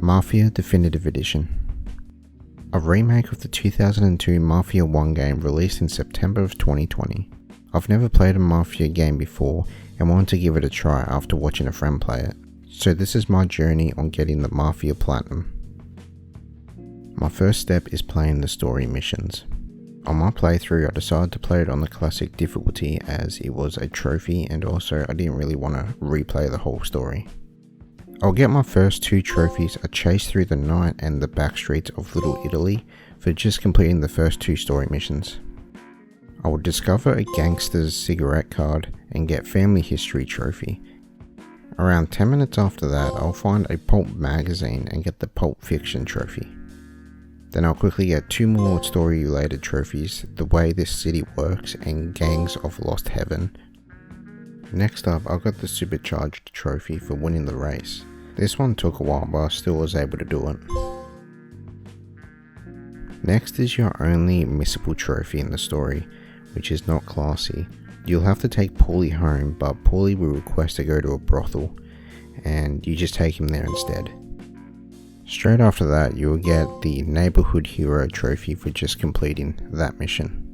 Mafia Definitive Edition. A remake of the 2002 Mafia 1 game released in September of 2020. I've never played a Mafia game before and wanted to give it a try after watching a friend play it, so this is my journey on getting the Mafia Platinum. My first step is playing the story missions. On my playthrough I decided to play it on the classic difficulty as it was a trophy and also I didn't really want to replay the whole story. I'll get my first two trophies, a chase through the night and the back streets of Little Italy, for just completing the first two story missions. I will discover a gangster's cigarette card and get family history trophy. Around 10 minutes after that I'll find a pulp magazine and get the Pulp Fiction trophy. Then I'll quickly get two more story related trophies, The Way This City Works and Gangs of Lost Heaven. Next up, I got the Supercharged trophy for winning the race. This one took a while but I still was able to do it. Next is your only missable trophy in the story, which is not classy. You'll have to take Paulie home, but Paulie will request to go to a brothel and you just take him there instead. Straight after that you will get the Neighborhood Hero trophy for just completing that mission.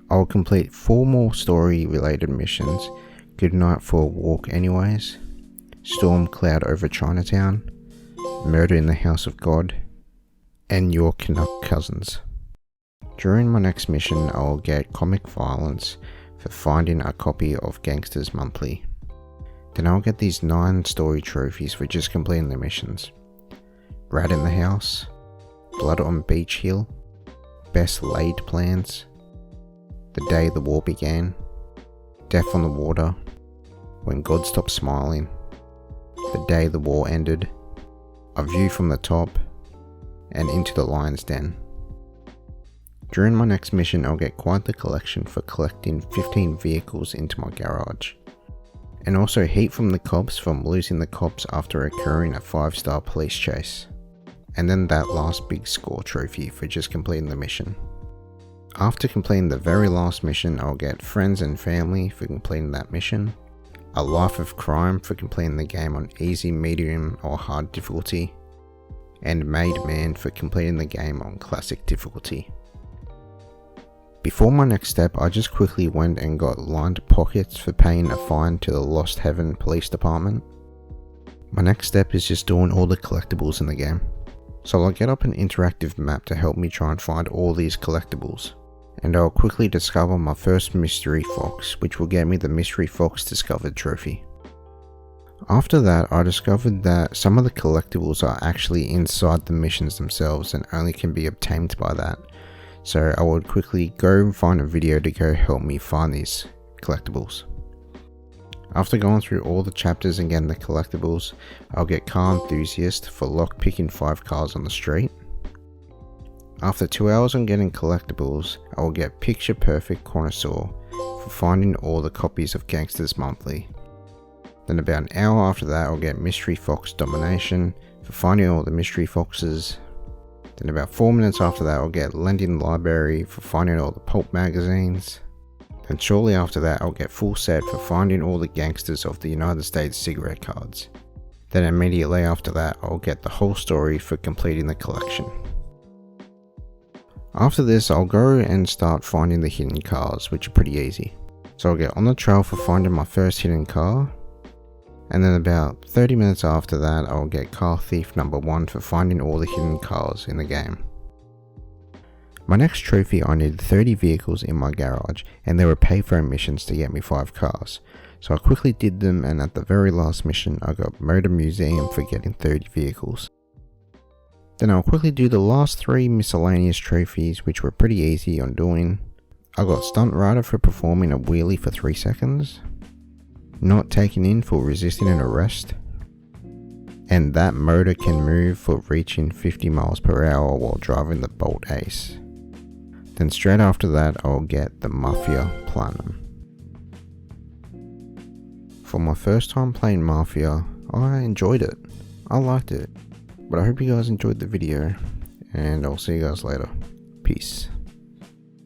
I will complete 4 more story related missions: Good Night for a Walk Anyways, Storm Cloud Over Chinatown, Murder in the House of God, and Your Canuck Cousins. During my next mission I will get Comic Violence for finding a copy of Gangsters Monthly. Then I'll get these 9 story trophies for just completing the missions: Rat in the House, Blood on Beach Hill, Best Laid Plans, The Day the War Began, Death on the Water, When God Stopped Smiling, The Day the War Ended, A View from the Top, and Into the Lion's Den. During my next mission I'll get quite the collection for collecting 15 vehicles into my garage, and also heat from the cops from losing the cops after occurring a 5-star police chase, and then that last big score trophy for just completing the mission. After completing the very last mission I'll get Friends and Family for completing that mission, A Life of Crime for completing the game on easy, medium or hard difficulty, and Made Man for completing the game on classic difficulty. Before my next step I just quickly went and got lined pockets for paying a fine to the Lost Heaven Police Department. My next step is just doing all the collectibles in the game. So I'll get up an interactive map to help me try and find all these collectibles. And I'll quickly discover my first mystery fox, which will get me the Mystery Fox Discovered trophy. After that I discovered that some of the collectibles are actually inside the missions themselves and only can be obtained by that. So I would quickly go and find a video to go help me find these collectibles. After going through all the chapters and getting the collectibles, I'll get Car Enthusiast for lockpicking 5 cars on the street. After 2 hours on getting collectibles, I will get Picture Perfect Connoisseur for finding all the copies of Gangsters Monthly. Then about an hour after that I'll get Mystery Fox Domination for finding all the mystery foxes. Then about 4 minutes after that I'll get Lending Library for finding all the pulp magazines. Then shortly after that I'll get Full Set for finding all the gangsters of the United States cigarette cards. Then immediately after that I'll get the whole story for completing the collection. After this I'll go and start finding the hidden cars, which are pretty easy. So I'll get on the trail for finding my first hidden car. And then about 30 minutes after that I'll get Car Thief number 1 for finding all the hidden cars in the game. My next trophy I needed 30 vehicles in my garage and there were payphone missions to get me 5 cars. So I quickly did them and at the very last mission I got Motor Museum for getting 30 vehicles. Then I'll quickly do the last 3 miscellaneous trophies, which were pretty easy on doing. I got Stunt Rider for performing a wheelie for 3 seconds. Not Taken In for resisting an arrest, and That Motor Can Move for reaching 50 miles per hour while driving the Bolt Ace. Then straight after that I'll get the Mafia Platinum. For my first time playing Mafia, I enjoyed it. I liked it. But I hope you guys enjoyed the video, and I'll see you guys later. Peace.